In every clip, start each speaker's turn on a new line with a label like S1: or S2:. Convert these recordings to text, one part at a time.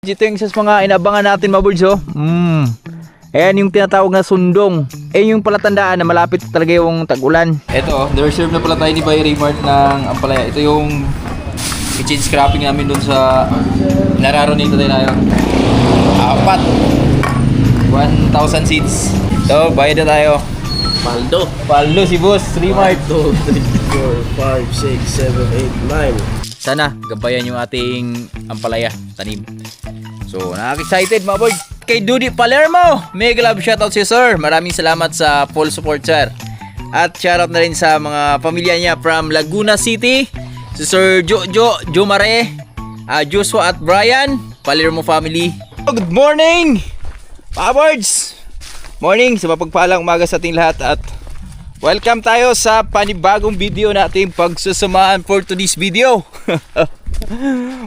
S1: Ito yung isa sa mga inabangan natin mga birds, oh. Ayan yung tinatawag na sundong. Ayan yung palatandaan na malapit talaga yung tag-ulan. Ito, na-reserve na pala tayo ni Bay Raymart ng ampalaya. Ito yung kitchen scrapping namin dun sa Nararo nito tayo. 1,000 seats. So, bayad na tayo. Paldo si boss, Raymart.
S2: 2, 3, 4, 5, 6, 7, 8, 9.
S1: Sana gabayan yung ating ampalaya, tanim. So, nakaka-excited mga boy. Kay Dudy Palermo, mega love shoutout si sir. Maraming salamat sa full support sir. At shoutout na rin sa mga pamilya niya from Laguna City, si Sir Jo Mare, Joshua at Brian, Palermo family. Good morning mga birds. Morning, sa mapagpalang umaga sa ating lahat at welcome tayo sa panibagong video nating pagsusumaan for today's video.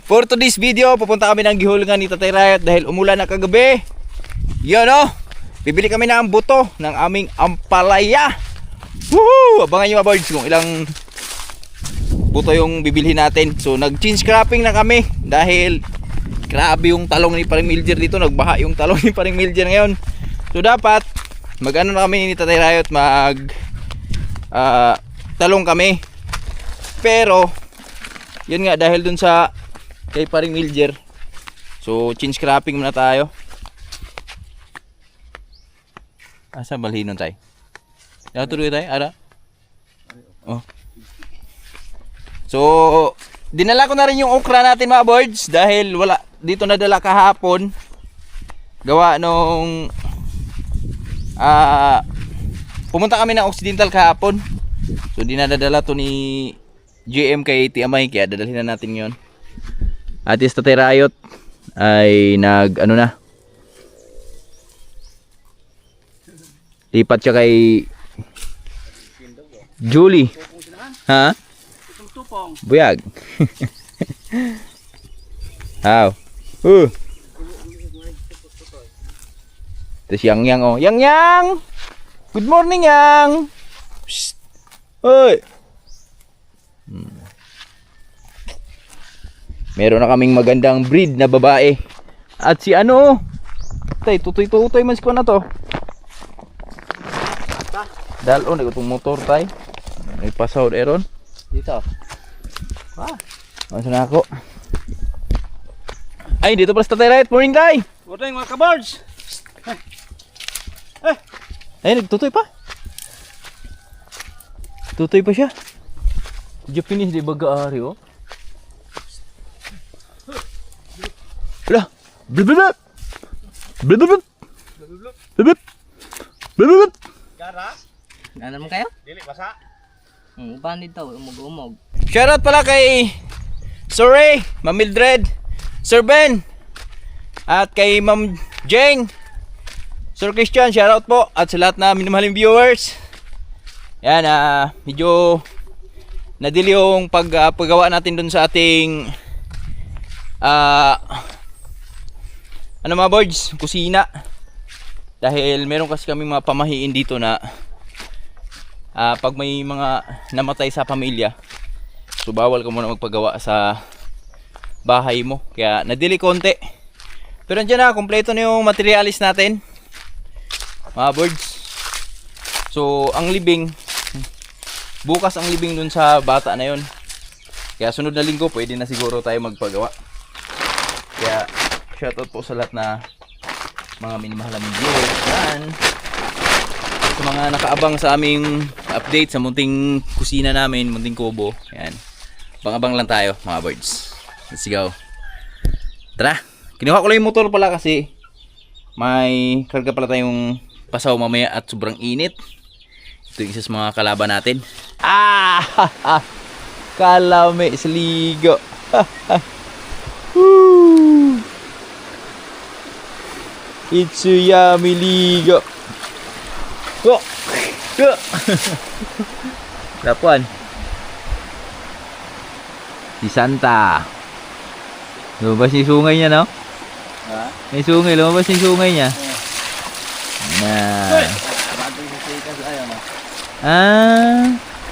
S1: For today's video, pupunta kami ng gihulungan ni Tatay Riot dahil umulan na kagabi. Yun o, bibili kami ng buto ng aming ampalaya. Woohoo! Abangan nyo mga birds kung ilang buto yung bibilhin natin. So nag-chin scrapping na kami dahil grabe yung talong ni Paring Miljer dito. Nagbaha yung talong ni Paring Miljer ngayon. So dapat mag-ano na kami ni Tatay Riot, talong kami. Pero yun nga, dahil dun sa kay Paring Miljer, so chin scrapping muna tayo. Asa balhinon tayo? Natuloy tayo, ara? Oh. So dinala ko na rin yung okra natin mga birds dahil wala dito nadala kahapon. Gawa nung pumunta kami ng Occidental kahapon. So dinadala to ni GM kay Tiamay, kaya dadalhin na natin yon. At is Tatay Riot ay nag-ano na, lipat siya kay Julie. Ha? Buyag. How? Tapos Yang oh. Yang! Good morning, Yang! Psst. Hoy! Meron na kaming magandang breed na babae. At si ano, tay, tutoy-tutoy mas ko na to. Dalon, itong motor tay. May pasaw eron.
S2: Dito.
S1: Masa na ako. Ay, dito pala sa Tatay Riot. Morning, tay!
S2: Morning mga kabards!
S1: Ay, nagtutoy pa. Tutoy pa siya. Japanese di baga-ari, oh. Wala. Blub.
S2: Gara?
S3: Ano naman kayo?
S2: Dili, basa?
S3: Upan dito, umog-umog.
S1: Shoutout pala kay Sir Ray, Ma'am Mildred, Sir Ben, at kay Ma'am Jeng, Sir Christian, shoutout po. At sa lahat na minamahaling viewers. Yan, medyo nadili yung paggawa natin dun sa ating ano mga birds, kusina. Dahil meron kasi kami mga pamahiin dito na pag may mga namatay sa pamilya, so bawal ka muna magpagawa sa bahay mo. Kaya nadili konti. Pero andyan na, kompleto na yung materialis natin mga birds. So ang libing, bukas ang libing dun sa bata na yon. Kaya sunod na linggo pwede na siguro tayo magpagawa. Kaya shoutout po sa lahat na mga minimahal naming viewers yan. Sa mga nakaabang sa aming update sa munting kusina namin, munting kubo. Yan, abang-abang lang tayo mga birds. Let's go. Tara, kinuha ko lang yung motor pala kasi may karga pala tayong pasaw mamaya at sobrang init. Ito yung isa sa mga kalaban natin. Kalame sligo. Itsuyami ligo. Go. Go. Lapuan. Si Santa. Lumabas yung sungay niya, no?
S2: Ha?
S1: May sungay, lumabas yung sungay niya. Na.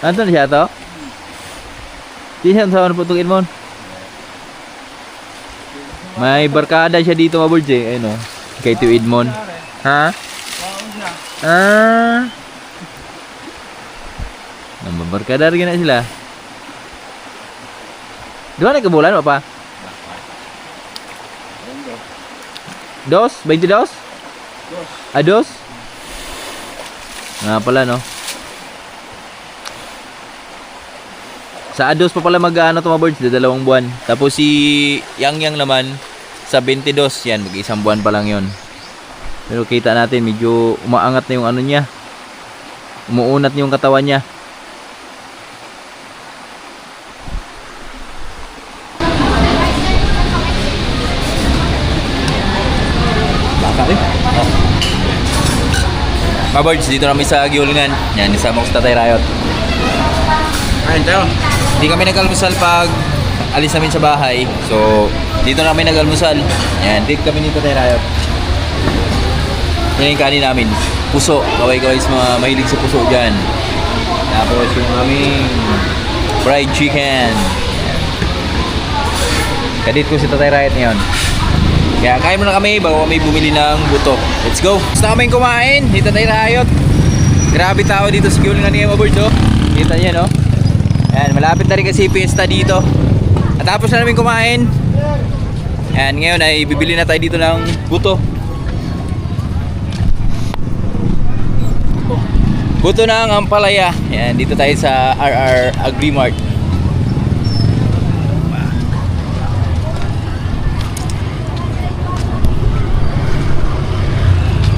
S1: Nandun siya to? Di siya sa ano putukin mo? May barkada siya dito mga birds eh. Ayun o. Kay Tio Edmond. Ha? Ah. Nambabarkada rin na sila. Di ba nagkabulan mo pa? Dos? 22? Dos? Nga pala no. Sa Ados pa pala mag-ano to mga birds, 2 buwan. Tapos si Yang naman sa 22, yan mag-1 buwan pa lang yon. Pero kita natin medyo umaangat na yung ano niya. Umuunat yung katawan niya. Baka rin. Mga birds, dito namin sa Giulingan. Yan, isama ko sa Tatay Riot.
S2: Ayun tayo.
S1: Hindi kami nag-almusal pag alis namin sa bahay. So, dito namin nag-almusal. Yan, dito kami dito Tatay Riot. Yan yung kanin namin. Puso. Kaway-kaway sa mga mahilig sa puso dyan. Tapos yung aming fried chicken. Kadit ko si Tatay Riot ngayon. Kaya kain muna kami bago kami bumili ng buto. Let's go! Gusto namin kumain. Dito Tatay Riot. Grabe tao dito sa Giulingan ngayon mga birds, oh. Kita niya, no? Ayan, malapit na rin kasi piyesta dito. At tapos na namin kumain. Ayan, ngayon ay bibili na tayo dito ng buto. Buto ng ampalaya. Ayan, dito tayo sa RR Agrimart.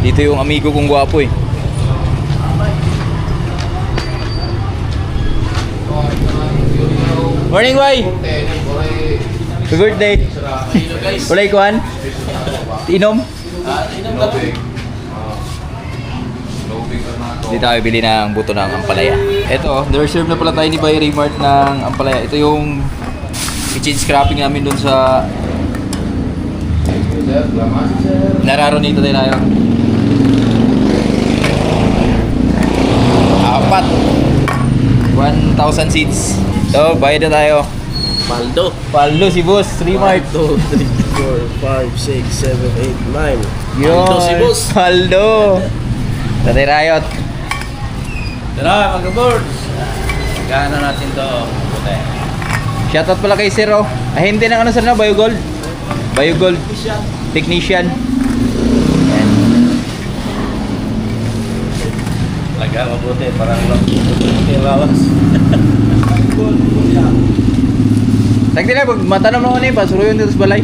S1: Dito yung amigo kong gwapo eh. Morning, boy! Happy birthday! Walay kuhan? Inom? Dito tayo bili ng buto ng ampalaya. Ito, reserve na pala tayo ni Bay Raymart ng ampalaya. Ito yung kitchen scrapping namin dun sa Nararo nito tayo. 4 1,000 seats. So, bayad na tayo. Paldo si boss, 3 Mart.
S2: 2, 3, 4, 5, 6, 7, 8, 9.
S1: Yun,
S2: si boss.
S1: Paldo. Tatay Riot.
S2: Tara, mga-boards. Gana natin to. Puti.
S1: Shoutout pala kay Sir, oh. Ahente ng ano sir na, Biogold. Biogold Technician. Ayan.
S2: Laga, mabuti. Parang lang. Mabuti, lawas.
S1: Tagti na, pag matanong mo ano pasuruyon dito sa balay.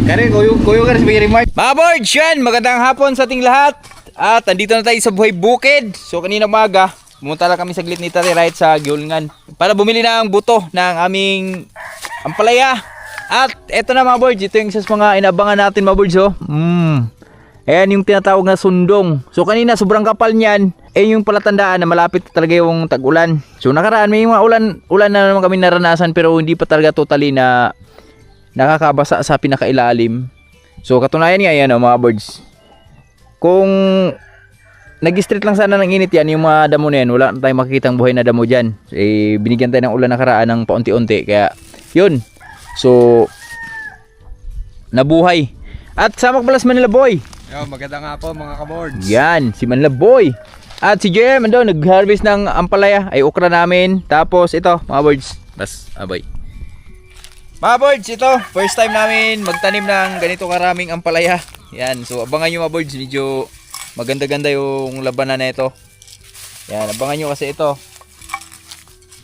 S1: Kaya kuyo ka rin sa Bay Mart. Mga boards, yan. Magandang hapon sa ating lahat. At andito na tayo sa Buhay Bukid. So kanina umaga, pumunta lang kami saglit ni Tatay Riot sa Giulingan para bumili ng buto ng aming ampalaya. At eto na mga boards, ito yung isa sa mga inabangan natin mga boards, oh. Ayan yung tinatawag na sundong. So kanina sobrang kapal niyan. Yung palatandaan na malapit talaga yung tag-ulan. So nakaraan may mga ulan na naman kami naranasan pero hindi pa talaga totally na nakakabasa sa pinakailalim. So katunayan nga yan, oh, mga boards. Kung nag-street lang sana ng init yan, yung mga damo na yan, wala na tayong makikitang buhay na damo dyan. Binigyan tayo ng ulan nakaraan ng paunti-unti. Kaya yun. So nabuhay. At sa Macbalas Manila Boy.
S4: Yo, maganda nga po mga kaboards.
S1: Yan, si Manila Boy. At si JM ando nag-harvest ng ampalaya, ay okra namin. Tapos ito, mga boards. Bas, aboy. Mga boards, ito, first time namin magtanim ng ganito karaming ampalaya. Yan, so abangan nyo mga boards, medyo maganda-ganda yung labanan na ito. Yan, abangan nyo kasi ito.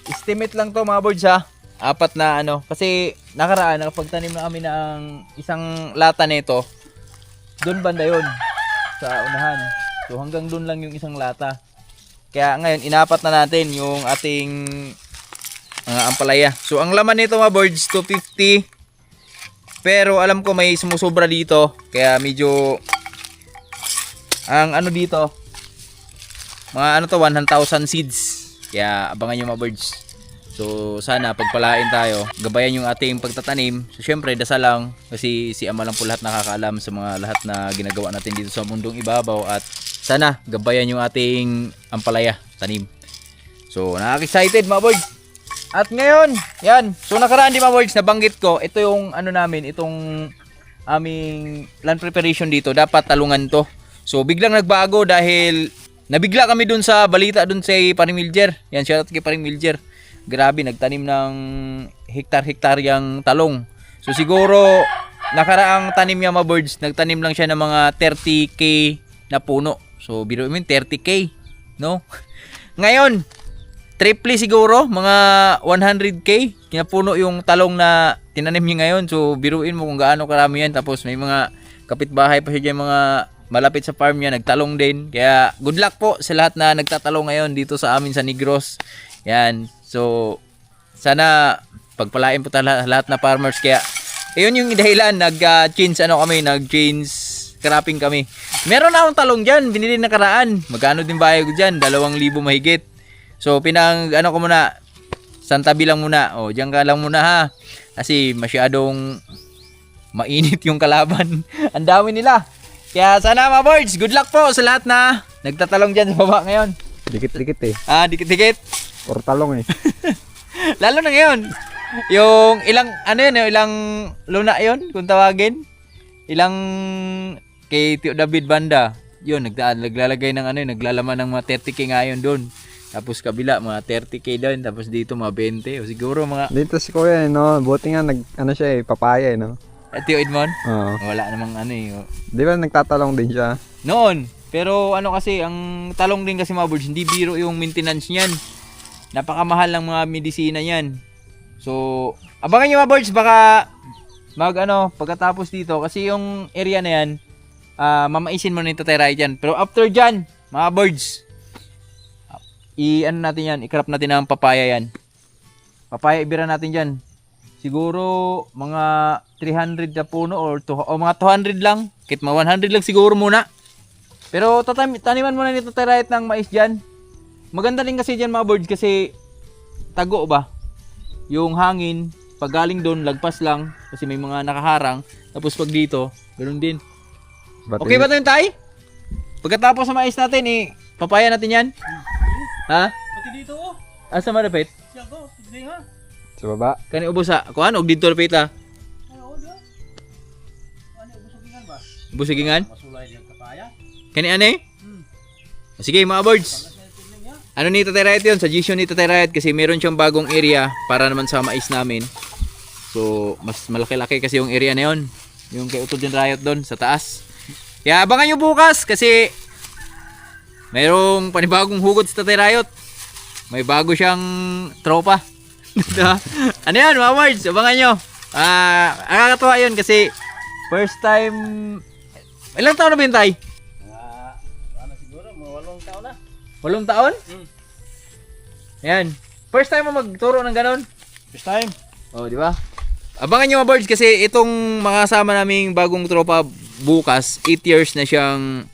S1: Estimate lang to mga boards ha. 4 na ano, kasi nakaraan nakapagtanim na kami ng isang lata nito. Doon banda yun, sa unahan. So hanggang doon lang yung isang lata. Kaya ngayon, inapat na natin yung ating ampalaya. So ang laman nito mga boards, 250. Pero alam ko may sumusobra dito. Kaya medyo, ang ano dito, mga ano to, 100,000 seeds. Kaya abangan nyo mga birds. So sana pagpalain tayo, gabayan yung ating pagtatanim. So syempre dasal lang kasi si Ama lang po lahat nakakaalam sa mga lahat na ginagawa natin dito sa mundong ibabaw. At sana gabayan yung ating ampalaya tanim. So nakaka-excited mga boys. At ngayon, yan. So nakaraan di ba boys, nabanggit ko, ito yung ano namin, itong aming land preparation dito. Dapat talungan to. So biglang nagbago dahil nabigla kami dun sa balita dun sa Paring Miljer. Yan, shoutout kay Paring Miljer. Grabe, nagtanim ng hektar-hektaryang talong. So siguro, nakaraang tanim niya mga birds, nagtanim lang siya ng mga 30k na puno. So biro mo 30k, no? Ngayon, triple siguro, mga 100k, kinapuno yung talong na tinanim niya ngayon. So, biruin mo kung gaano karami yan. Tapos, may mga kapitbahay pa siya dyan, mga malapit sa farm niya, nagtalong din. Kaya, good luck po sa lahat na nagtatalong ngayon dito sa amin sa Negros. Yan. So, sana pagpalain po lahat na farmers. Kaya, ayun yung dahilan, nag-change cropping kami. Meron na akong talong dyan, binili na karaan. Magkano din bayad ko dyan? 2,000 mahigit. So, ko muna, santabi lang muna. O, diyan ka lang muna ha. Kasi masyadong mainit yung kalaban. Ang dami nila. Kaya sana mga birds, good luck po sa lahat na nagtatalong dyan sa baba ngayon.
S4: Dikit-dikit eh.
S1: Dikit-dikit.
S4: Or talong eh.
S1: Lalo na ngayon. Yung ilang luna yun, kung tawagin. Ilang kay Tio David Banda. Yun, naglalagay ng naglalaman ng mga 30k ngayon doon. Tapos kabila, mga 30k doon. Tapos dito, mga 20. O siguro mga...
S4: Dito si Kuya no? Buti nga papaya no?
S1: Tio Edmond?
S4: Oo.
S1: Wala namang
S4: Di ba nagtatalong din siya?
S1: Noon. Pero kasi, ang talong din kasi mga birds, hindi biro yung maintenance niyan. Napakamahal ng mga medisina niyan. So, abangan nyo mga birds, baka pagkatapos dito. Kasi yung area na yan, mamaisin mo na yung tatay dyan. Pero after dyan, mga birds, natin yan, i-crop natin ng papaya yan. Papaya ibira natin dyan. Siguro mga 300 na puno o mga 200 lang. Kahit mga 100 lang siguro muna. Pero taniman muna nito tayo ng mais dyan. Maganda din kasi dyan mga birds kasi tago ba? Yung hangin, pag galing doon, lagpas lang. Kasi may mga nakaharang. Tapos pag dito, ganoon din. Okay ba ito yung tay? Pagkatapos sa mais natin, papaya natin yan. Ha?
S3: Pati dito oh.
S1: Asa malapit?
S3: Siya ko, sige nga.
S4: Sa baba?
S1: Kani ubos sa kuan og dito lapit ha.
S3: Oo, diyo. Ano, busugingan ba?
S1: Busugingan?
S3: Masulay yung kapaya.
S1: Kani ane? Sige mga birds. Ano ni Tatay Riot yun? Suggestion ni Tatay Riot kasi meron siyang bagong area para naman sa mais namin. So, mas malaki-laki kasi yung area na yun. Yung kay Utol din Riot doon sa taas. Kaya abangan nyo bukas kasi mayroong panibagong hugot sa Tatay Riot. May bago siyang tropa. Ano yan mga birds? Abangan nyo. Nakakatawa yun kasi first time. Ilang taon na ba yun tay?
S3: Siguro, mga 8 taon na.
S1: 8 taon? Yan. First time mo magturo ng ganon?
S3: First time.
S1: Oh, di ba? Abangan nyo mga birds kasi itong makasama naming bagong tropa bukas, 8 years na siyang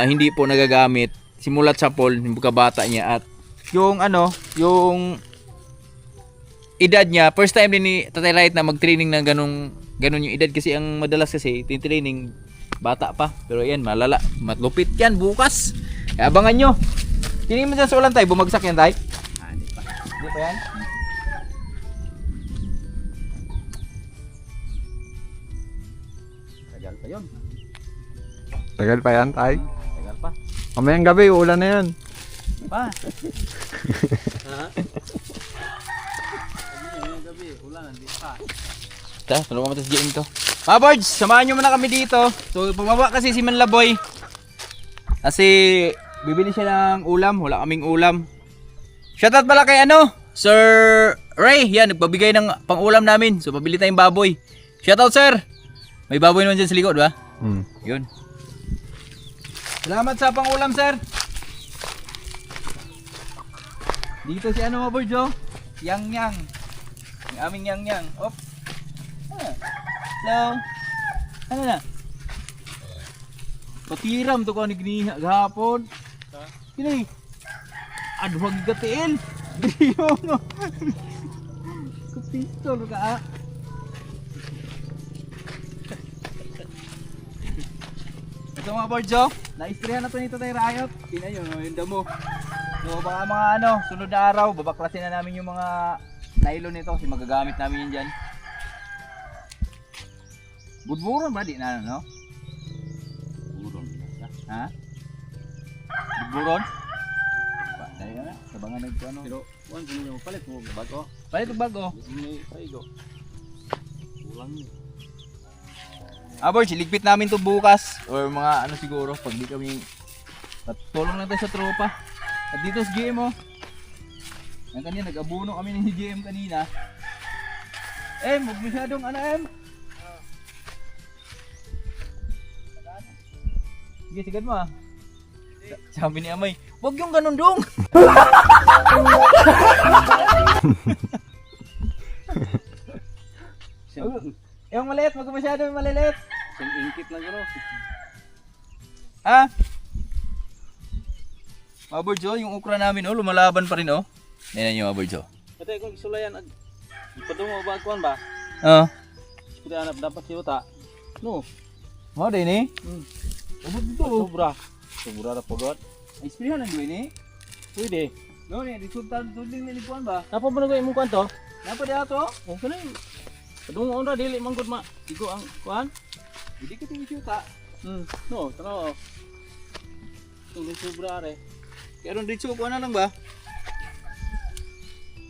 S1: hindi po nagagamit. Simulat sa pool, yung bata niya at yung yung edad niya, first time din ni Tatay Riot na mag-training ng ganun yung edad kasi ang madalas kasi training bata pa. Pero yan, malala, matlupit yan bukas. Kaya abangan nyo. Tingin mo dyan sa ulan tayo, bumagsak yan tayo? Hindi pa. Hindi pa yan? Tagal pa yun.
S4: Tagal pa yan, tay?
S1: Tagal pa.
S4: Mamayang gabi, uulan na yan.
S1: Pa. Ta, tulungan mo tas diyan to. Mga birds, samahan nyo muna kami dito. So, pumaba kasi si Manlaboy. Kasi, bibili siya ng ulam. Wala kaming ulam. Shoutout pala kay Sir Ray. Yan, nagpabigay ng pang-ulam namin. So, pabili tayong baboy. Shoutout, sir. May baboy naman dyan sa likod, ba? Yun. Salamat sa pang-ulam, sir. Dito si mga birds, oh. Yang-yang. Yung aming yang-yang. Op. Hello. Ano na? Patiram to ko ni giniha gahapon. Kini. Adwag gatiin. Diyo no. Kupistol ka. Ito mga birds, oh. Na-istrihan na to nito tayo Riot. Tingnan nyo, yung damo. So baka mga ano, sunod na araw, babaklasin na namin yung mga nylon nito kasi magagamit namin yun dyan. Budburon ba? Di na no? Budburon. Ha? Budburon? Ba, dahil na, sabangan nagkano.
S3: Pero, kuan kung nyo palit mo bago.
S1: Palit og bago.
S3: May paigo. Kulang ni.
S1: Boy, siligpit namin to bukas or mga ano siguro pag di kami tulong lang tayo sa tropa. At dito sa GM oh. Yan kanina nag-abuno kami ni GM kanina. Huwag masyadong ano Sige, sigad mo ah. Sabi ni Amay, huwag yung ganun dong. Yung maliit, wag masyado yung maliliit.
S3: Sing ingkit lang garo.
S1: Ha? Mga birds oh, yung ukra namin oh, lumalaban pa rin oh. Tingnan nyo mga birds oh.
S3: Katay kung isulayan ipadungo ba kuan ba?
S1: Oo.
S3: Kita hanap dapat si uta. No.
S1: Mau din eh.
S3: Ubod dito. Sobra. Sobra ra pagod.
S1: Ay, isprihan lang doon eh.
S3: Pwede.
S1: No, ni resultan tuling ni kuan ba?
S3: Napa ba nagay imong kuan to?
S1: Napa dia to?
S3: Oh, kanay. Padungo ra dili manggod ma. Igo ang kuan.
S1: Hindi ka tingin ta.
S3: No, tanaw. Tuloy sobra re.
S1: Kaya ron diretso kuan na lang ba?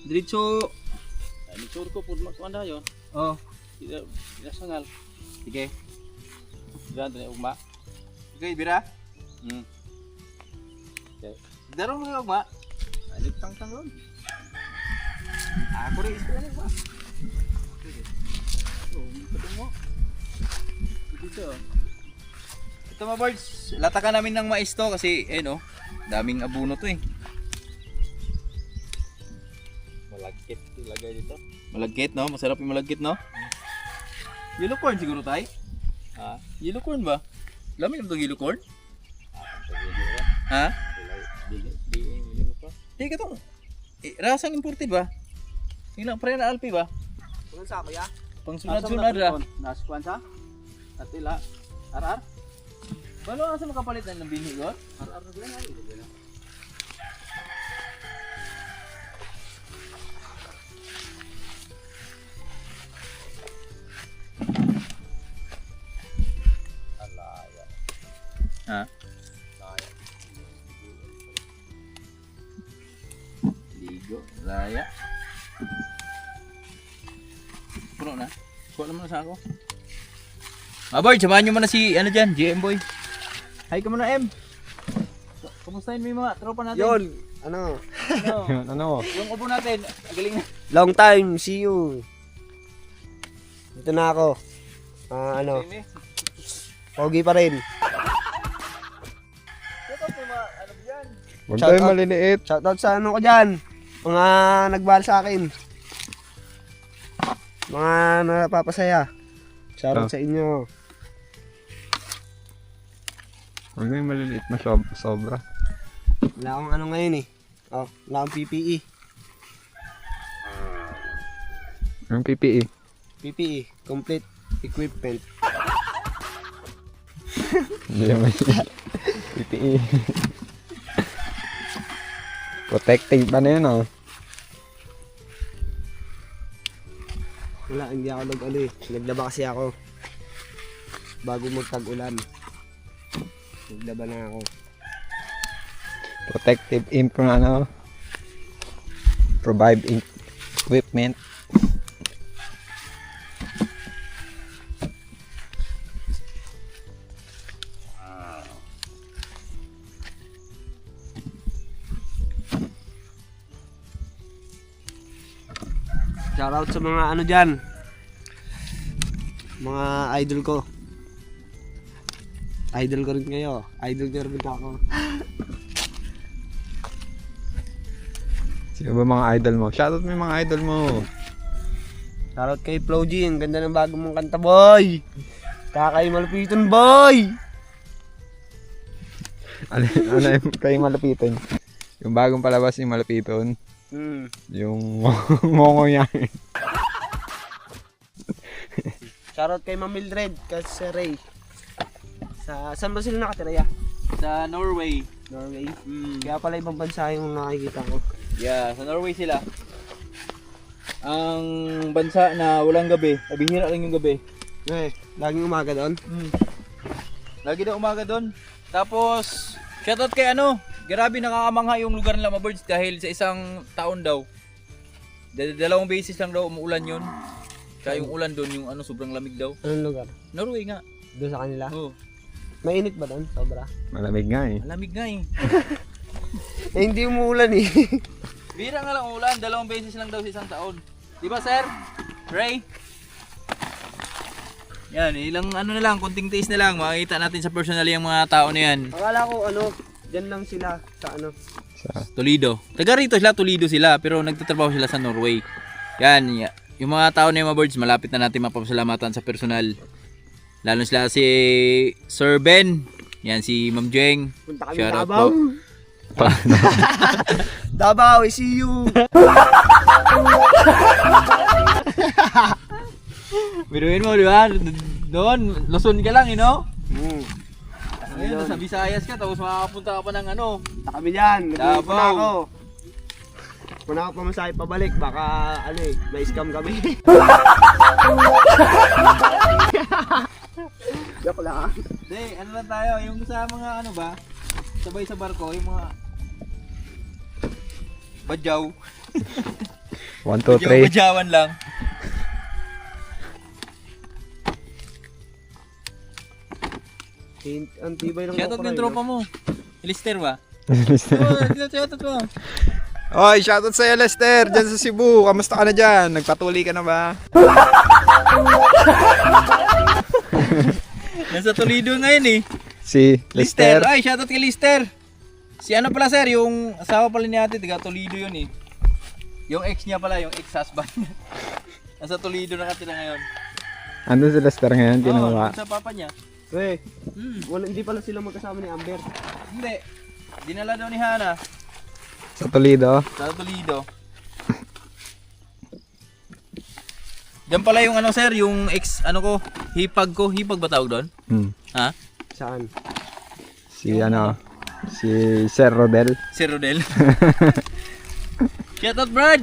S1: Diretso.
S3: Ay sure ko pud kuan dayon.
S1: Oh,
S3: Ida sangal.
S1: sige.
S3: Diyan tani ugma.
S1: Okay, bira.
S3: Okay.
S1: Darong mo ba?
S3: Ay tang ron.
S1: Ako rin isprihan ba?
S3: Oh, padungo. Dito.
S1: Ito mga birds, latakan namin ng mais to kasi no, daming abuno to eh.
S3: Malagkit ilagay dito.
S1: Malagkit no, masarap yung malagkit no. Yellow corn siguro tay?
S3: Ha?
S1: Yellow corn ba? Lamin mo itong yellow corn? Ha?
S3: Dili pa.
S1: Di ka itong rasang imported ba? Ilang pre na alpi ba?
S3: Kuan sa kuya?
S1: Pang sunod-sunod ra.
S3: Nas kuan sa? Atila. Arar.
S1: Balo asa makapalit na ng bini ko?
S3: Arar na gina ay.
S1: Ha? Ligo, laya. Puno na. Kuha naman na sa ako. Boy, samahan nyo muna si ano dyan, GM boy. Hi ka muna M. Kumustahin mo yung mga tropa natin?
S2: Yon, ano?
S4: Yun, ano?
S1: Yung upo natin, galing na.
S2: Long time, see you. Dito na ako. Ano? Pogi pa rin.
S4: Huwag
S2: Shout
S4: tayo
S2: out.
S4: maliliit.
S2: Shoutout sa ano ko dyan. Mga nagmahal sa akin. Mga napapasaya. Shoutout sa inyo.
S4: Huwag tayo maliliit na sobra.
S2: Wala akong ano ngayon eh. Oh, wala akong PPE.
S4: Yung PPE.
S2: PPE, complete equipment.
S4: Hindi naman yun. PPE. Protective pa na yun oh.
S2: Wala, hindi ako nag-ano eh. Naglaba kasi ako. Bago magtag-ulan. Naglaba na ako.
S4: Protective ano. Provide equipment.
S2: Shoutout sa mga ano dyan. Mga idol ko. Idol ko rin kayo. Idol ko rin ako.
S4: Sino ba mga idol mo? Shoutout mo yung mga idol mo.
S2: Shoutout kay Flo G. Ang ganda ng bago mong kanta, boy. Kakay malupiton, boy.
S4: Ano yung kayo malapitan? Yung bagong palabas yung malapiton. Yung ngongo niya.
S2: Shoutout kay Ma'am Mildred. Kasi Ray. Saan ba sila nakatira ya?
S1: Sa Norway.
S2: Norway.
S1: Mm.
S2: Kaya pala ibang bansa yung nakikita ko.
S1: Yeah, sa Norway sila. Ang bansa na walang gabi, bihira lang yung gabi.
S2: Laging umaga doon.
S1: Lagi daw umaga doon. Tapos, shoutout kay ano, grabe nakakamangha yung lugar nila mga birds dahil sa isang taon daw. Dalawang beses lang daw umuulan yun. Kaya yung ulan doon, yung ano, sobrang lamig daw.
S2: Anong lugar?
S1: Norway nga.
S2: Doon sa kanila?
S1: Oo.
S2: Mainit ba doon? Sobra?
S4: Malamig nga eh.
S1: Malamig nga eh.
S2: Hindi umuulan eh.
S1: Bira nga lang umulan, dalawang beses lang daw sa isang taon. Di ba sir? Ray? Yan, ilang ano na lang, konting taste na lang. Makikita natin sa personal yung mga tao na yan.
S2: Akala ko ano, dyan lang sila sa ano.
S1: Toledo. Taga rito sila, Toledo sila, pero nagtatrabaho sila sa Norway. Yan, yung mga tao na yung mga birds, malapit na natin mapapasalamatan sa personal. Lalo sila si Sir Ben, yan si Ma'am Jeng.
S2: Punta kami
S1: Shoutout
S2: Davao.
S1: po.
S2: Davao, I see you.
S1: Biruin mo, di ba? Doon, Luzon ka lang, you know? Ngayon, sa Visayas ka, tapos makakapunta ka pa ng ano.
S2: Punta kami dyan.
S1: Davao.
S2: Punta ako. Punta ako pamasahe pabalik. Baka ano eh, may scam kami. Joke lang.
S1: Hindi, ano lang tayo, yung sa mga ano ba, sabay sa barko, yung mga badyaw.
S4: 1, 2, 3.
S1: Badyawan lang.
S2: Ang tibay ng
S1: Shoutout
S2: GoPro,
S1: yung tropa mo. Lister ba? Shoutout mo.
S4: Oy, shoutout sa'yo Lester, dyan sa Cebu. Kamusta ka na dyan? Nagpatuloy ka na ba?
S1: Nasa Toledo ngayon eh.
S4: Si
S1: Lister.
S4: Lester.
S1: Ay, shoutout kay Lister. Si ano pala sir, yung asawa pala ni ate, taga Toledo yun eh. Yung ex niya pala, yung ex-husband niya. Nasa Toledo nakatira ngayon.
S4: Andun si Lester ngayon,
S1: Oo,
S4: kinuha.
S1: sa papa niya.
S2: Hindi pala sila magkasama ni Amber.
S1: Hindi. Dinala daw ni Hana
S4: Sa Toledo.
S1: sa Toledo. Diyan pala yung ano sir, yung ex ano ko, hipag ko. Hipag ba tawag doon? Ha?
S2: Saan?
S4: Si si Sir Rodel.
S1: Si Rodel. Shoutout Brad!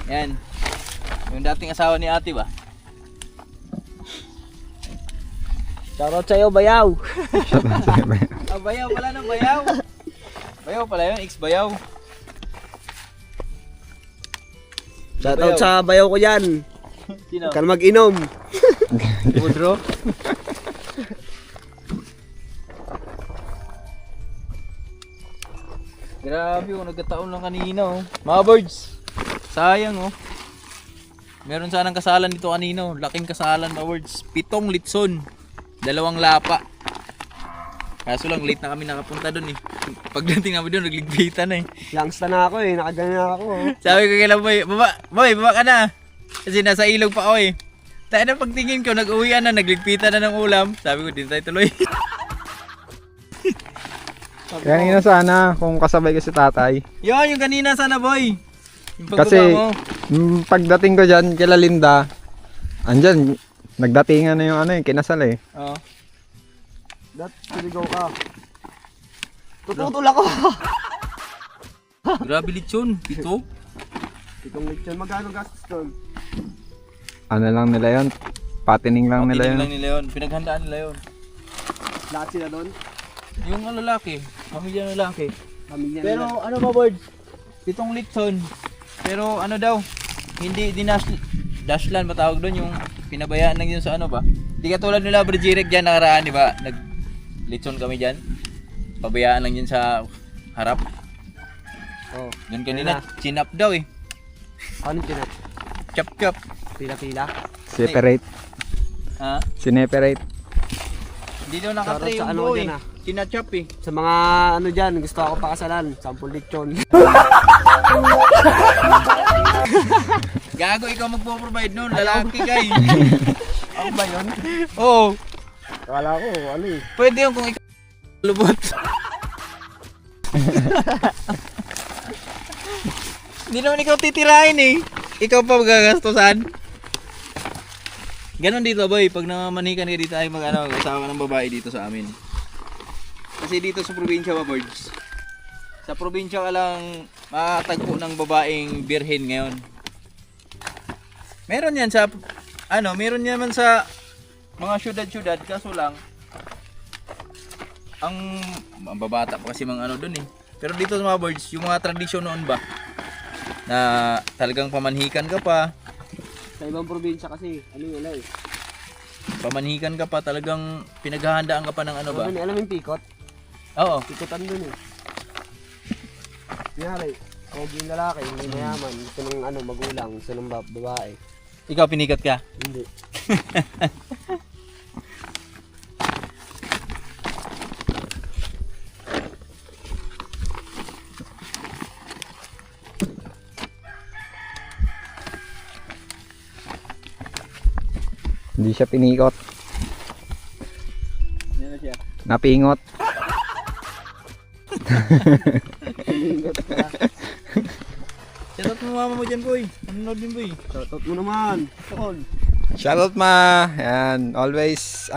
S1: Yan. Yung dating asawa ni ate ba?
S2: Shoutout sa'yo, Bayaw.
S1: Ah, bayaw pala ng bayaw. Bayaw pala yun, ex-bayaw.
S2: Shoutout sa Bayaw ko yan.
S1: Sino?
S2: Huwag ka na mag-inom.
S1: Udro? Grabe oh, nagkataon lang kanina oh. Mga birds, sayang oh. Meron sanang kasalan dito kanino, laking kasalan mga birds. 7 litson, 2 lapa. Kaso lang late na kami nakapunta doon eh. Pagdating namin doon, nagligpitan na eh.
S2: Langsta na ako eh, nakagana na ako.
S1: Sabi ko kay Lamboy, baba ka na. Kasi nasa ilog pa ako eh. Tayo na pagtingin ko, nag-uwian na, nagligpitan na ng ulam. Sabi ko, din tayo tuloy.
S4: Kaya nga sana kung kasabay ka si tatay.
S1: Yun, yung kanina sana boy. Yung
S4: Kasi
S1: pagbaba mo.
S4: pagdating ko dyan kila Linda, andyan, nagdatingan na yung ano eh, kinasal eh.
S1: Oo.
S2: Dat, siligaw ka. Tututol ako.
S1: Grabe lechon, ito.
S2: Itong lechon, magkano gastos doon?
S4: Ano lang nila yon, patining lang nila
S1: Patinig
S4: yun.
S1: lang nila yun, pinaghandaan nila yun.
S2: Lahat sila doon?
S1: Yung lalaki, pamilya ng lalaki.
S2: Pamilya
S1: Pero
S2: nila.
S1: ano ba birds? 7 lechon. Pero ano daw, hindi dashlan matawag doon, yung pinabayaan lang yun sa ano ba? Hindi katulad nila Bridgerek dyan nakaraan, di ba? Lechon kami dyan. Pabayaan lang yun sa harap.
S2: Oh,
S1: Doon kanina, chin up daw eh.
S2: ano tinat?
S1: Chop chop.
S2: Pila-pila?
S4: Separate,
S1: Ha?
S4: sineperate.
S1: Hindi daw nakatry
S2: Sarap sa
S1: yung
S2: ano
S1: buo eh.
S2: dyan, ah.
S1: Chinachop eh.
S2: Sa mga ano dyan, gusto ako pakasalan. 10 lechon.
S1: Gago, ikaw magpo-provide nun. Lalaki kay.
S2: Ako ba yun?
S1: Oo.
S2: Akala ko, ano eh.
S1: Pwede yun kung ikaw lubot. Hindi naman ikaw titirahin eh. Ikaw pa magagastusan. Ganon dito boy, pag namanikan ka dito ay mag-asawa ka ng babae dito sa amin. Kasi dito sa probinsya ba, birds? Sa probinsya ka lang makatagpo ng babaeng birhen ngayon. Meron yan sa, meron yan naman sa mga syudad-syudad, kaso lang, ang babata pa kasi mga dun eh. Pero dito sa mga birds, yung mga tradisyon noon ba, na talagang pamanhikan ka pa,
S2: Sa ibang probinsya kasi, ano yun eh.
S1: pamanhikan ka pa, talagang pinaghahandaan ka pa ng ano ba?
S2: Alam mo yung pikot?
S1: Oo.
S2: Pikotan dun eh. Kunyari, kung yung lalaki, hindi mayaman, gusto ng magulang, gusto ng babae.
S1: Ikaw pinikat ka?
S2: Hindi.
S4: Hindi siya pinikot.
S1: Yan na siya.
S4: Napingot.
S1: Shoutout mo mama mo dyan, boy. Nanonood din, boy.
S2: Shoutout mo naman. Tol.
S4: Shoutout ma. Yan. Always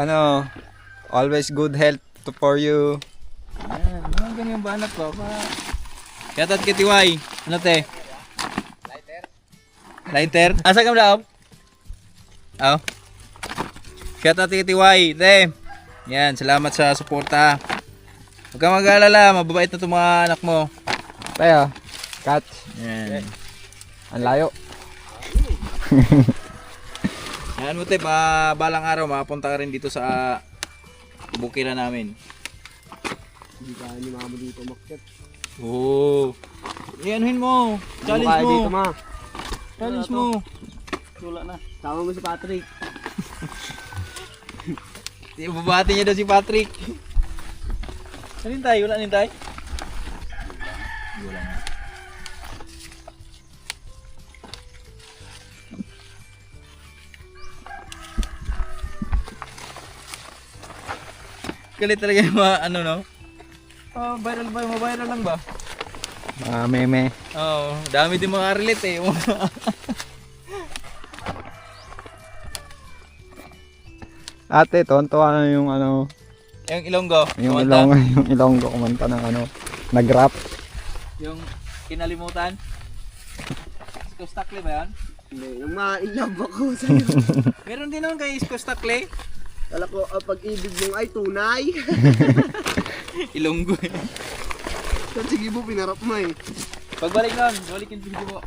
S4: good health for you.
S1: Yan, mga ganyan banat ko. Shoutout kay Tiwai. Ano te? Lighter? Asa ka daw? Oh. Shoutout kay Tiwai, te. Yan, salamat sa suporta. Huwag kang mag-aalala, mababait na itong mga anak mo.
S4: Tayo. Catch.
S1: Yan.
S4: Ang layo.
S1: Yan mo te, balang araw makapunta ka rin dito sa bukira namin.
S2: Hindi kaya ni mama dito umakyat.
S1: Oo. Ianuhin mo. Challenge
S2: Ano kaya dito,
S1: mo.
S2: ma?
S1: Challenge mo.
S3: Wala na.
S2: Tama mo si Patrick.
S1: Ibabati niya daw si Patrick. Nintay, wala nintay. Wala na. Galit talaga yung mga no? Viral ba? Viral lang ba?
S4: Meme.
S1: Oo, dami din mga relate eh.
S4: Ate, tontuwa na yung
S1: Yung Ilonggo.
S4: yung
S1: kumanta.
S4: yung Ilonggo kumanta ng nag-rap.
S1: Yung kinalimutan. Skostakle ba yan?
S2: Hindi, nang ma-inlove ako sa'yo.
S1: Meron din naman kay Skostakle.
S2: Kala ko, ang pag-ibig mong ay tunay.
S1: Ilonggo.
S2: Yan, sige mo, pinarap mo eh.
S1: Pagbalik nun, balikin video mo.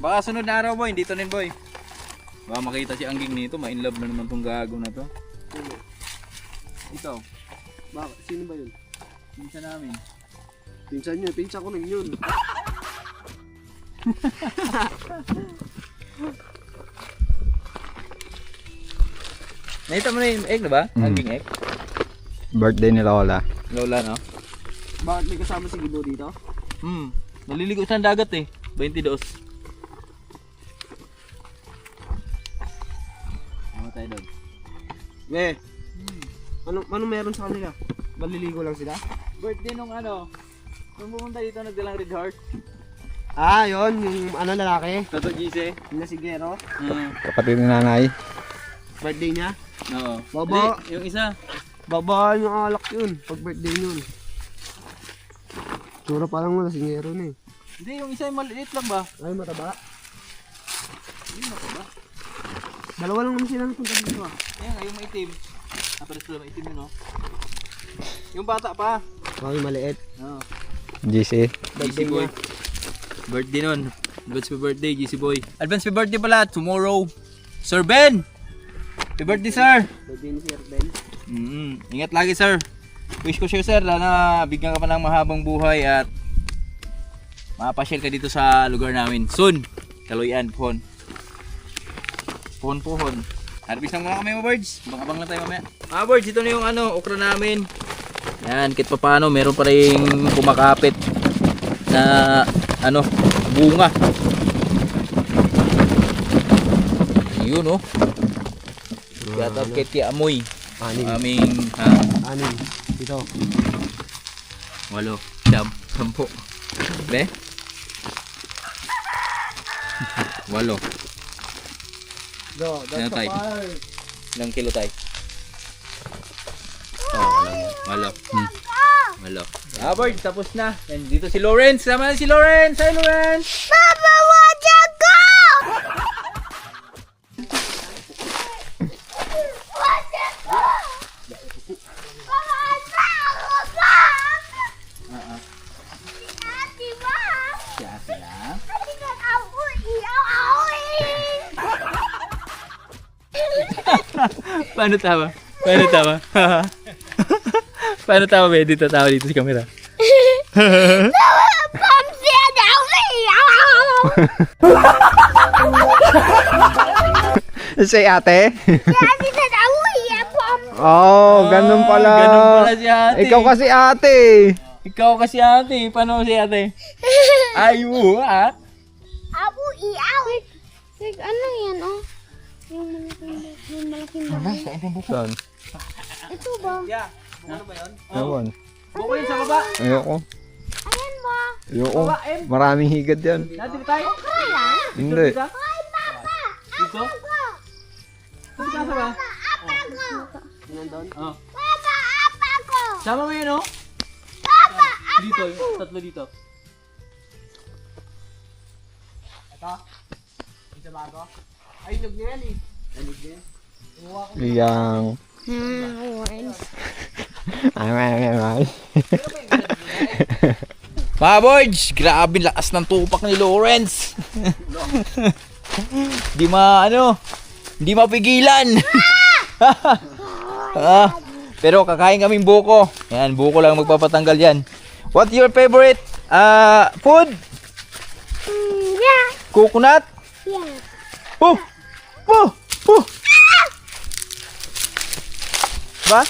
S1: Baka sunod na araw boy, dito rin boy. Baka makita si Angging nito, ma-inlove na naman tong gago na to. Ikaw,
S2: Bakit? Sino ba yun?
S1: pinsan namin.
S2: Pinsan nyo, pinsan ko rin yun.
S1: Nakita mo na yung egg na ba? Angging egg?
S4: Birthday ni Lola.
S1: Lola no?
S2: Bakit may kasama si Gibo dito?
S1: Naliligo sa dagat eh. 22. Ano tayo doon?
S2: Eh, ano meron sa kanila? Maliligo lang sila?
S1: Birthday nung nung pumunta dito nagdalang red heart.
S2: Ah, yun, yung lalaki.
S1: Toto Gise.
S2: Yung nasigero.
S4: Kapatid ni nanay.
S2: Birthday niya.
S1: Oo.
S2: Baba.
S1: Hindi, yung isa.
S2: Babaan yung alak yun, pag birthday yun. Sura parang wala, singero na eh.
S1: Hindi, yung isa yung maliit lang ba?
S2: Ay, mataba. Dalawa lang naman sila napunta dito ah.
S1: Ayan, yung maitim. Naparas ko lang maitim yun, no? Yung bata pa.
S2: Ay, maliit.
S1: Oo.
S4: GC.
S1: GC boy. Birthday nun. Advance happy birthday, GC boy. Advance happy birthday pala, tomorrow. Sir Ben! Happy birthday, sir!
S2: Birthday ni Sir Ben.
S1: Ingat lagi, sir. Wish ko sa'yo, sir, na bigyan ka pa ng mahabang buhay at mapasyal ka dito sa lugar namin. Soon! Kaloyan, Puhon. Puhon. Harvest lang muna kami mga birds. Abang lang tayo mamaya. Mga birds, ito na yung okra namin. Yan, kahit pa paano, meron pa rin kumakapit na bunga. Yun oh. Shoutout kay Tia Amoy.
S2: Anim.
S1: Aming
S2: Anim. Dito.
S1: 8, 10. Be? 8.
S2: Go,
S1: Ano
S2: that's
S1: tayo?
S2: a fire.
S1: Ilang kilo tayo?
S4: Oh,
S1: Malo. Malo. Boys, tapos na. Yan, dito si Lawrence. Sama na si Lawrence. Hi, Lawrence.
S5: Papa, watch out, go! Watch out, go! Papa, Ate ba?
S1: Si ate lang. Paano tawa? Paano tawa? Paano tawa, be? Dito tawa dito sa camera.
S4: Si ate? Oh, ganun pala.
S1: Ganun pala si ate.
S4: Ikaw kasi ate.
S1: Ikaw kasi ate. Paano si ate? Ayo, ah.
S5: Ano yan, oh? Yung malaking bahay.
S4: Saan?
S5: Ito ba?
S1: Yeah. Ano ba yun?
S4: Ewan.
S1: Buko yun sa baba.
S4: Ayoko.
S5: Ayan ba?
S4: Ayoko. Maraming higad yan.
S1: Dati ba tayo?
S4: Hindi.
S1: Dito?
S5: Ay, Papa!
S1: Dito? Dito ka sa ba?
S5: Apa ko!
S1: Oh.
S5: Papa, apa ko!
S1: Sama mo yun, oh.
S5: Papa,
S1: Dito, yung tatlo dito.
S2: Ay, nyug niya yan eh.
S4: Iyang.
S5: orange.
S4: Ay.
S1: Mga boys, grabe lakas ng tupak ni Lawrence. Di hindi mapigilan. Pero kakain kaming buko. Yan, buko lang magpapatanggal yan. What's your favorite food?
S5: Yeah,
S1: Coconut?
S5: yeah.
S1: Oh! Oh! Oh! Ba?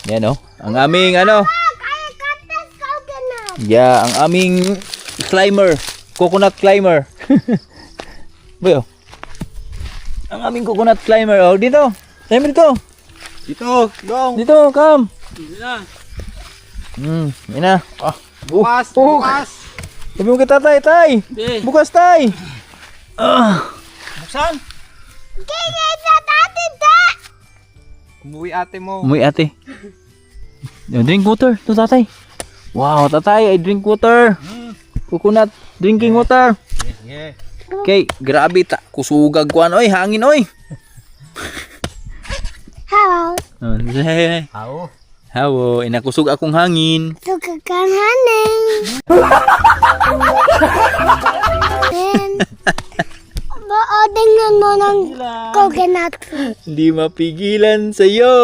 S1: Yan oh. Ang aming
S5: Kaya katas coconut.
S1: yeah, ang aming climber. Coconut climber. Boy oh. Ang aming coconut climber. Oh, dito. Climber dito.
S2: Dito, dong.
S1: Dito, come.
S2: Dito na.
S1: Yan na. Ah.
S2: Bukas,
S1: Oh.
S2: bukas.
S1: Sabi mo kita, tay. Bukas, tay.
S2: Buksan.
S5: Kaya sa dati da.
S2: Umuwi ate mo.
S1: Umuwi ate. Drink water. Ito, tatay. Wow, tatay. I drink water. Coconut drinking water.
S2: Yeah.
S1: Okay, grabe ta. Kusugag ko oy, hangin oy.
S5: Hello.
S2: Ao.
S1: Hawo, inakusog akong hangin.
S5: Suka kang haning. Tingnan mo ng coconut.
S1: Hindi mapigilan sa'yo.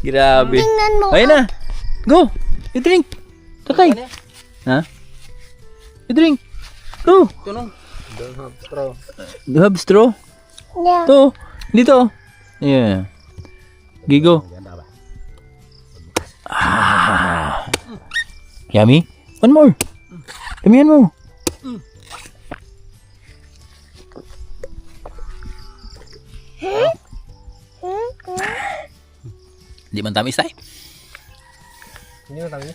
S1: Grabe.
S5: Tingnan mo.
S1: Ayun na. Go. I-drink. Tatay. Ha? I-drink. Go.
S2: Tunong. Straw.
S1: Do you have straw?
S5: Yeah.
S1: To. Dito. Yeah. Gigo. Ah. Yummy. One more. Damihan mo. Di man tamis tayo.
S2: Hindi mo tayo.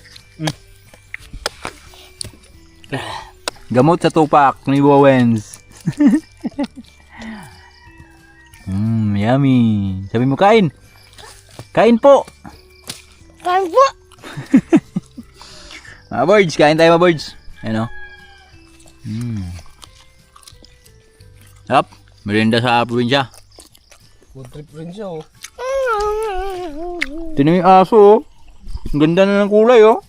S1: Gamot sa tupak ni Wowens. Yummy. Sabi mo kain. Kain po.
S5: Kain po.
S1: Mga birds, kain tayo mga birds. Ano? Sarap. Merienda sa probinsya.
S2: Food trip rin siya oh.
S1: Tinan mo yung aso oh. Ang ganda na ng kulay oh.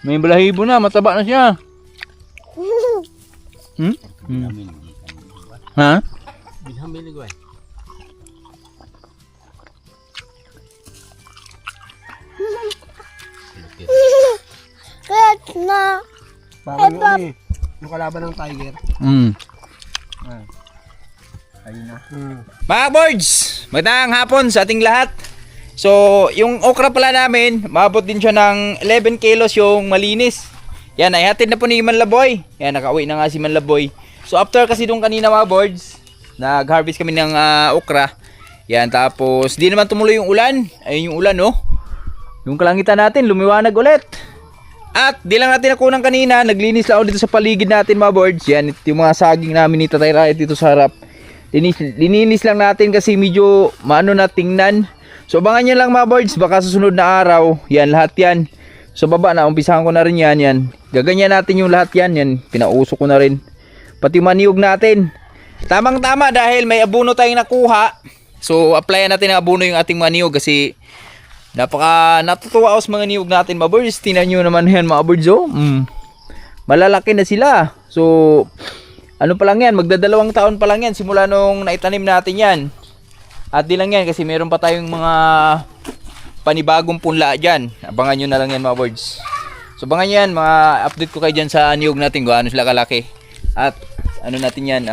S1: May balahibo na, mataba na siya. Ha?
S2: Bilhamili ko eh.
S5: Kaya na.
S2: Parang yun eh. Yung kalaban ng tiger. Ayun na.
S1: Mga birds, magandang hapon sa ating lahat. So, yung okra pala namin, maabot din siya ng 11 kilos yung malinis. Yan, ay hatid na po ni Manlaboy. Yan, nakauwi na nga si Manlaboy. So, after kasi doon kanina mga birds, nag-harvest kami ng okra. Yan, tapos di naman tumuloy yung ulan. Ayun yung ulan, no? Yung kalangitan natin, lumiwanag ulit. At di lang natin nakunan kanina, naglinis lang ako dito sa paligid natin mga birds. Yan, ito yung mga saging namin ni Tatay Riot dito sa harap. Lininis lang natin kasi medyo maano na tingnan. So abangan nyo lang mga birds, baka susunod na araw, yan lahat yan. So baba na, umpisahan ko na rin yan. Gaganyan natin yung lahat yan. Pinausok ko na rin. Pati maniog natin. Tamang tama dahil may abono tayong nakuha. So applyan natin ang abono yung ating maniog kasi natutuwa ako sa mga niyog natin mga birds. Tingnan nyo naman yan mga birds oh. Malalaki na sila. So ano pa lang yan, magdadalawang taon pa lang yan simula nung naitanim natin yan. At di lang yan kasi meron pa tayong mga panibagong punla dyan. Abangan nyo na lang yan mga birds. So abangan nyo yan, mga update ko kayo dyan sa niyog natin kung ano sila kalaki. At ano natin yan,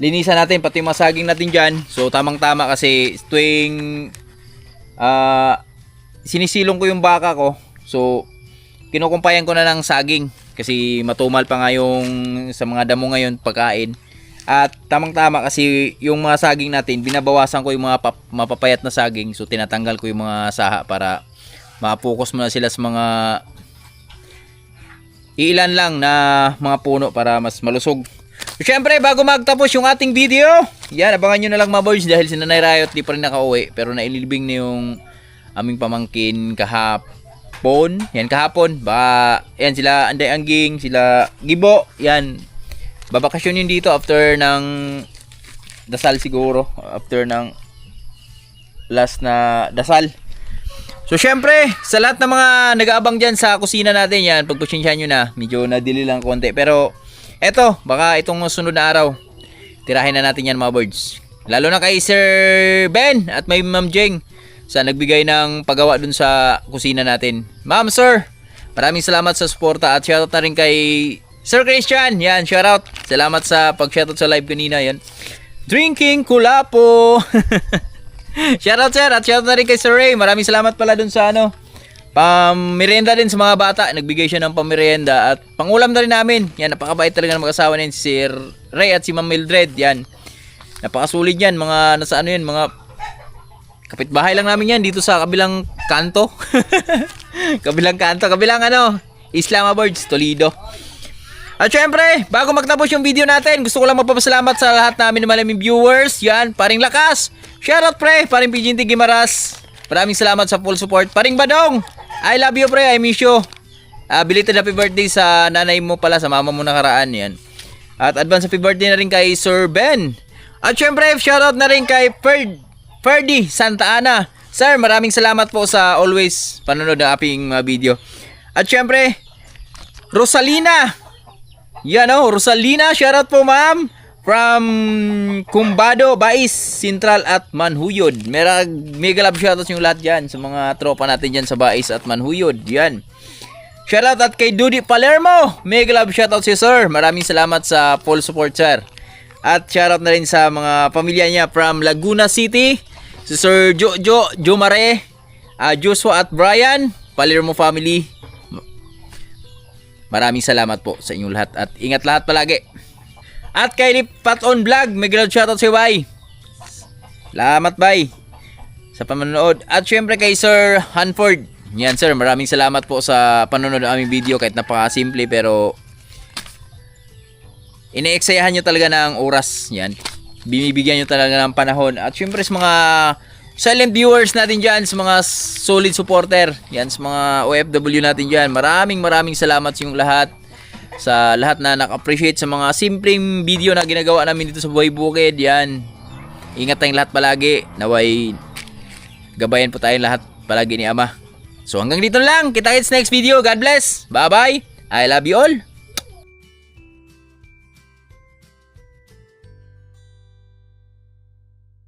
S1: linisan natin pati yung masaging natin dyan. So tamang tama kasi tuwing sinisilong ko yung baka ko. So kinukumpayan ko na ng saging. Kasi matumal pa nga yung sa mga damo ngayon pagkain. At tamang tama kasi yung mga saging natin, binabawasan ko yung mga mapapayat na saging. So tinatanggal ko yung mga saha para ma-focus muna sila sa mga ilan lang na mga puno para mas malusog. So, syempre bago magtapos yung ating video, yan abangan nyo na lang mga boys dahil si Nanay Riot di pa rin nakauwi. Pero naililibing na yung aming pamangkin kahapon. Baka yan sila Anday Angging, sila Gibo, yan. Babakasyon yun dito after ng dasal siguro, after ng last na dasal. So syempre, sa lahat ng mga nag-aabang dyan sa kusina natin yan, pagpasensyahan nyo na, medyo nadili lang konti. Pero eto, baka itong sunod na araw, tirahin na natin yan mga birds. Lalo na kay Sir Ben at may Ma'am Jeng sa nagbigay ng paggawa dun sa kusina natin. Ma'am, Sir, maraming salamat sa suporta at shoutout na rin kay Sir Christian. Yan, shoutout. Salamat sa pag-shoutout sa live kanina. Yan. Drinking Kulapo. Shoutout sir at shoutout na rin kay Sir Ray. Maraming salamat pala dun sa pamirienda din sa mga bata. Nagbigay siya ng pamirienda at pangulam na rin namin. Yan, napakabait talaga ng mag-asawa niyan si Sir Ray at si Ma'am Mildred. Yan. Napakasulid yan. Mga nasa ano yan, mga kapitbahay lang namin yan dito sa kabilang kanto. kabilang Isla Birds, Toledo. At syempre, bago magtapos yung video natin, gusto ko lang magpapasalamat sa lahat namin ng maraming viewers. Yan, Paring Lakas. Shoutout pre, Paring PGNT Gimaras. Maraming salamat sa full support. Paring Badong, I love you pre, I miss you. Belated happy birthday sa nanay mo pala, sa mama mo nakaraan. Yan. At advance happy birthday na rin kay Sir Ben. At syempre, shoutout na rin kay Ferdy Santa Ana. Sir, maraming salamat po sa always panonood ng aking video. At syempre, Rosalina. Yan o, Rosalina, shoutout po ma'am. From Cumbado, Bais, Central at Manhuyod. Mega love shoutout yung lahat dyan sa mga tropa natin dyan sa Bais at Manhuyod. Yan. Shoutout at kay Dudy Palermo. Mega love shoutout si sir. Maraming salamat sa full support sir. At shoutout na rin sa mga pamilya niya from Laguna City. Si Sir Jo Mare, Joshua at Brian, Palermo family. Maraming salamat po sa inyong lahat at ingat lahat palagi. At kay Lipat on Vlog, may glad shoutout si Bay. Salamat Bay sa panonood. At syempre kay Sir Hanford. Yan sir, maraming salamat po sa panonood ng aming video kahit napakasimple pero ine-exayahan nyo talaga ng oras. Yan. Binibigyan nyo talaga ng panahon. At syempre sa mga silent viewers natin dyan, sa mga solid supporter, yan, sa mga OFW natin dyan, maraming salamat sa inyong lahat. Sa lahat na nak-appreciate sa mga simpleng video na ginagawa namin dito sa Buhay Bukid. Yan. Ingat tayong lahat palagi. Naway gabayan po tayong lahat palagi ni Ama. So hanggang dito lang. Kita-kits next video. God bless. Bye-bye. I love you all.